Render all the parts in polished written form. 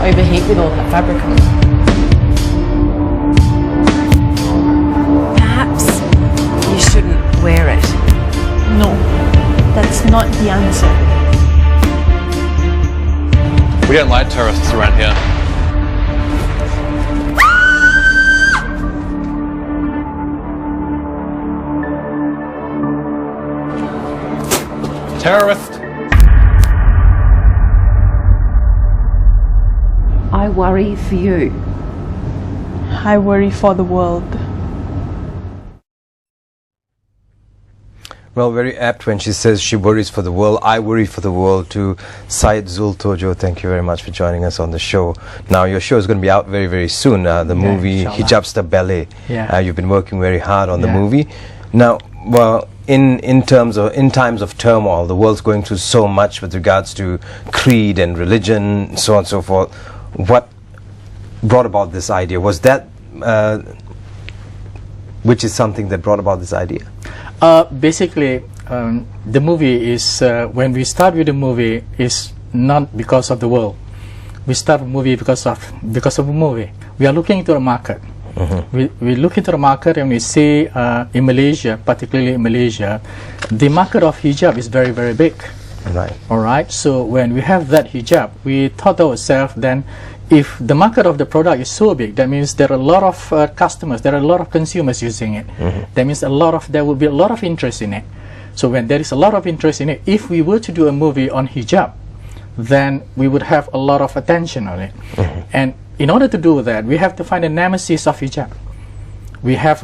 overheat with all that fabric on. Perhaps you shouldn't wear it. No, that's not the answer. We don't like tourists around here. Terrorist! I worry for you. I worry for the world. Well, very apt when she says she worries for the world. I worry for the world too. Syed Zul Tojo, thank you very much for joining us on the show. Now, your show is going to be out very, very soon. The movie Hijabsta Ballet. Yeah. You've been working very hard on the movie. Now, well, in times of turmoil, the world's going through so much with regards to creed and religion, so on and so forth. What brought about this idea? Was that, which is something that brought about this idea? Basically, the movie is, when we start with the movie, is not because of the world. We start a movie because of a movie. We are looking into the market. We look into the market and we see in Malaysia, particularly in Malaysia, the market of hijab is very, very big. Right. All right. So when we have that hijab, we thought to ourselves then, if the market of the product is so big, that means there are a lot of customers, there are a lot of consumers using it. That means there will be a lot of interest in it. So when there is a lot of interest in it, if we were to do a movie on hijab, then we would have a lot of attention on it. And in order to do that, we have to find a nemesis of hijab. We have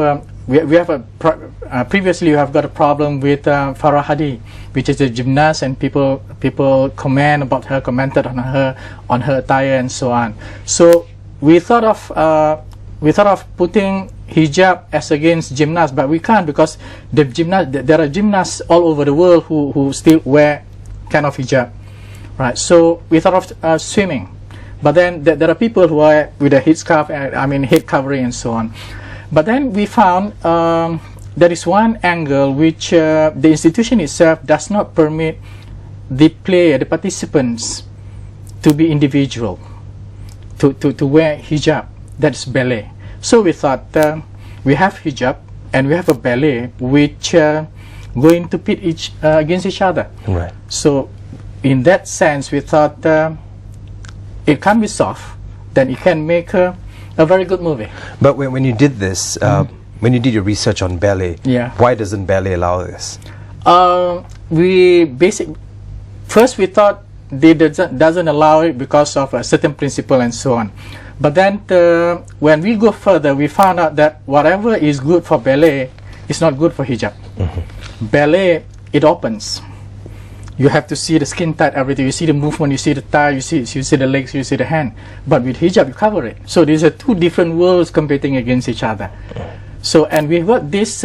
previously you have got a problem with Farah Hadi, which is a gymnast, and people commented on her attire and so on. So we thought of putting hijab as against gymnasts, but we can't, because there are gymnasts all over the world who still wear kind of hijab, right? So we thought of swimming, but then there are people who are with a head covering and so on. But then we found there is one angle which the institution itself does not permit the participants to be individual, to wear hijab. That's ballet. So we thought we have hijab and we have a ballet which going to pit against each other. Right. So in that sense, we thought it can be soft, then it can make a very good movie. But when you did this, when you did your research on ballet, why doesn't ballet allow this? First we thought they doesn't allow it because of a certain principle and so on. But then when we go further, we found out that whatever is good for ballet is not good for hijab. Ballet, it opens. You have to see the skin tight, everything. You see the movement, you see the thigh, you see the legs, you see the hand. But with hijab, you cover it. So these are two different worlds competing against each other. So, and we got this,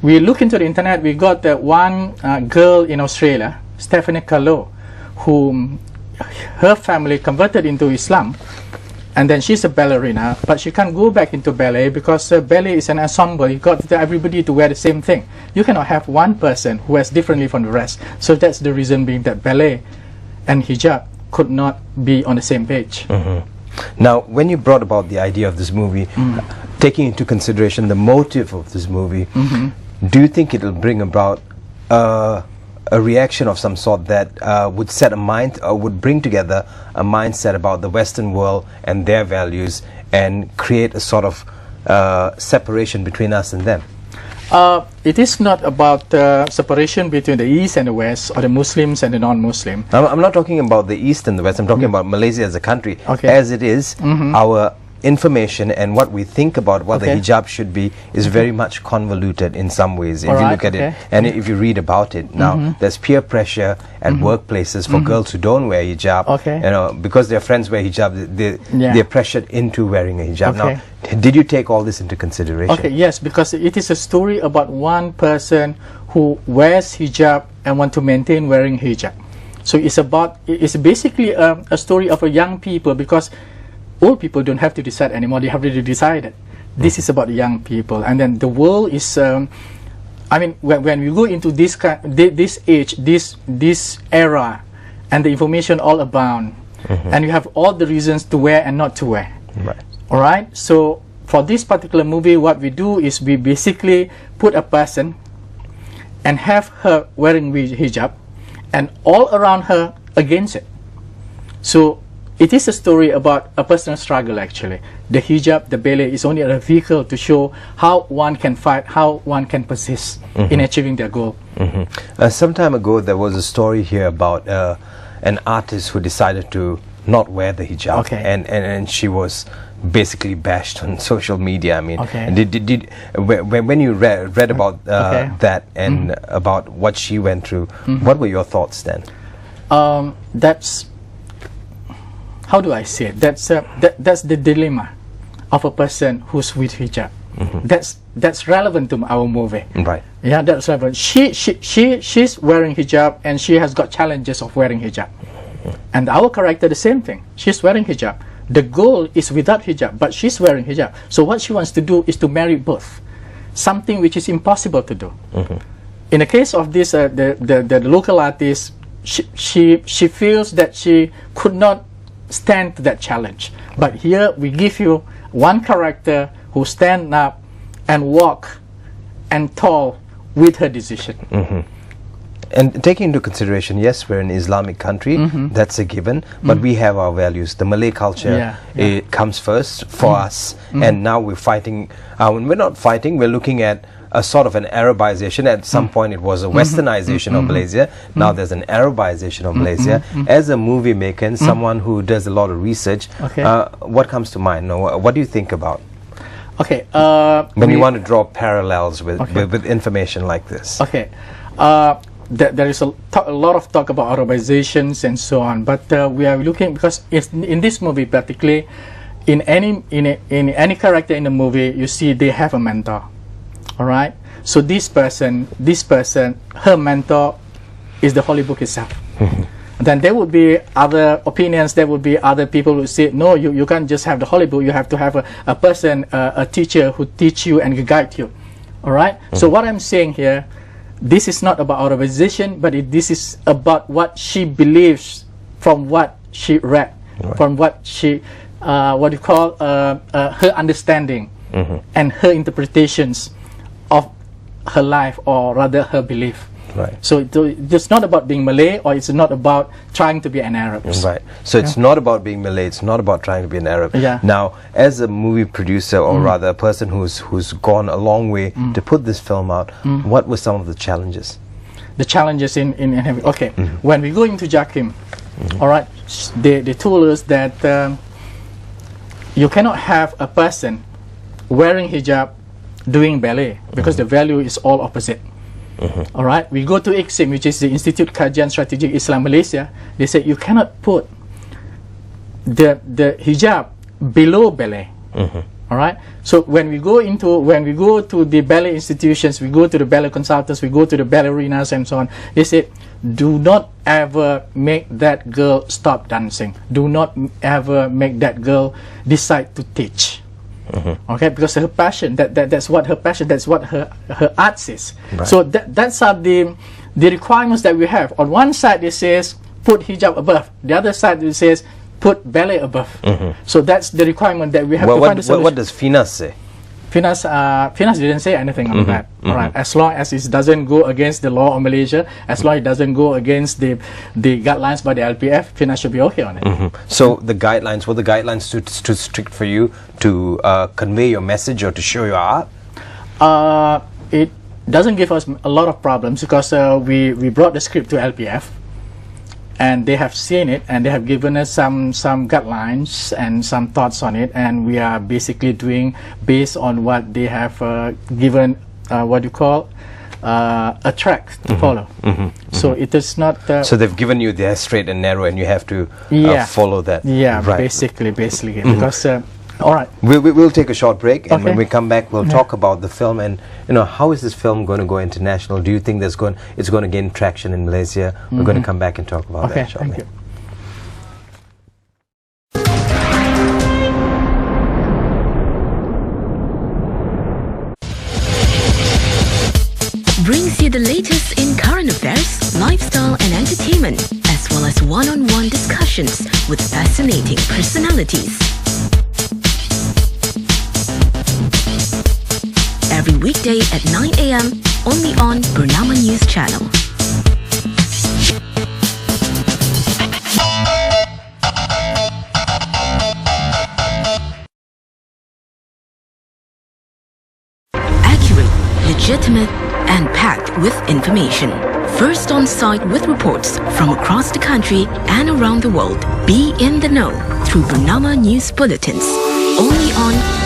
we look into the internet, we got one girl in Australia, Stephanie Calo, who her family converted into Islam. And then she's a ballerina, but she can't go back into ballet because ballet is an ensemble. You got everybody to wear the same thing. You cannot have one person who wears differently from the rest. So that's the reason being that ballet and hijab could not be on the same page. Now, when you brought about the idea of this movie, taking into consideration the motive of this movie, do you think it will bring about a reaction of some sort that would set a mind, or would bring together a mindset about the Western world and their values, and create a sort of separation between us and them? It is not about separation between the East and the West, or the Muslims and the non-Muslim. I'm not talking about the East and the West. I'm talking about Malaysia as a country. As it is, our information and what we think about what the hijab should be is very much convoluted in some ways, if you look at it and if you read about it. Now, there's peer pressure at workplaces for girls who don't wear hijab, you know, because their friends wear hijab, they're pressured into wearing a hijab. Now, did you take all this into consideration? Yes, because it is a story about one person who wears hijab and want to maintain wearing hijab. So it's basically a story of a young people, because old people don't have to decide anymore, they have already decided. This is about young people. And then the world is, I mean, when we go into this age, this era, and the information all abound, and you have all the reasons to wear and not to wear. Right. All right. So for this particular movie, what we do is we basically put a person and have her wearing hijab, and all around her against it. So it is a story about a personal struggle actually. The hijab, the ballet is only a vehicle to show how one can fight, how one can persist in achieving their goal. Some time ago there was a story here about an artist who decided to not wear the hijab, and she was basically bashed on social media. I mean, when you read about that and about what she went through, what were your thoughts then? That's, how do I say it? That's the dilemma of a person who's with hijab. That's relevant to our movie. Right. Yeah, that's relevant. She's wearing hijab, and she has got challenges of wearing hijab. And our character, the same thing. She's wearing hijab. The goal is without hijab, but she's wearing hijab. So what she wants to do is to marry both, something which is impossible to do. In the case of this, the local artist, she feels that she could not stand to that challenge. But here we give you one character who stand up and walk and tall with her decision. And taking into consideration, yes, we're an Islamic country, that's a given, but we have our values. The Malay culture it comes first for us, and now we're fighting. When we're not fighting, we're looking at a sort of an Arabization. At some point it was a westernization of Malaysia. Now there's an Arabization of Malaysia. As a movie maker and someone who does a lot of research, what comes to mind? What do you think about? When you want to draw parallels with information like this. There is a lot of talk about Arabizations and so on, but we are looking, because in this movie particularly, in any character in the movie, you see they have a mentor. All right. So this person, her mentor is the Holy Book itself. Then there would be other opinions. There would be other people who say, no, you can't just have the Holy Book. You have to have a person, a teacher who teach you and guide you. All right. So what I'm saying here, this is not about Arabization, but this is about what she believes from what she read, from what she, what you call her understanding and her interpretations of her life, or rather her belief. Right. So it's not about being Malay, or it's not about trying to be an Arab. Right. So it's not about being Malay. It's not about trying to be an Arab. Yeah. Now, as a movie producer, or rather a person who's gone a long way to put this film out, what were some of the challenges? The challenges in having, when we go into Jakim, all right, they told us that you cannot have a person wearing hijab doing ballet, because the value is all opposite. All right, we go to IKSIM, which is the Institute Kajian Strategic Islam Malaysia. They say you cannot put the hijab below ballet. All right, so when we go to the ballet institutions, we go to the ballet consultants, we go to the ballerinas and so on, they say, do not ever make that girl stop dancing. Do not ever make that girl decide to teach. Okay, because her passion, that's what her passion, that's what her art is. Right. So that's the requirements that we have. On one side it says put hijab above, the other side it says put ballet above. So that's the requirement that we have to find a solution. What does FINAS say? FINAS didn't say anything on that. All right, as long as it doesn't go against the law of Malaysia, as long as it doesn't go against the guidelines by the LPF, FINAS should be okay on it. So the guidelines, were the guidelines too strict for you to convey your message or to show your art? It doesn't give us a lot of problems, because we brought the script to LPF, and they have seen it, and they have given us some guidelines and some thoughts on it, and we are basically doing based on what they have given, what you call a track to follow. So it is not. So they've given you their straight and narrow, and you have to follow that. Yeah, right. basically, because. All right. We'll take a short break, and when we come back, we'll talk about the film and how is this film going to go international? Do you think it's going to gain traction in Malaysia? We're going to come back and talk about that shortly. Thank you. Brings you the latest in current affairs, lifestyle and entertainment, as well well as one-on-one discussions with fascinating personalities. Every weekday at 9 a.m. only on Bernama News Channel. Accurate, legitimate, and packed with information. First on site with reports from across the country and around the world. Be in the know through Bernama News Bulletins. Only on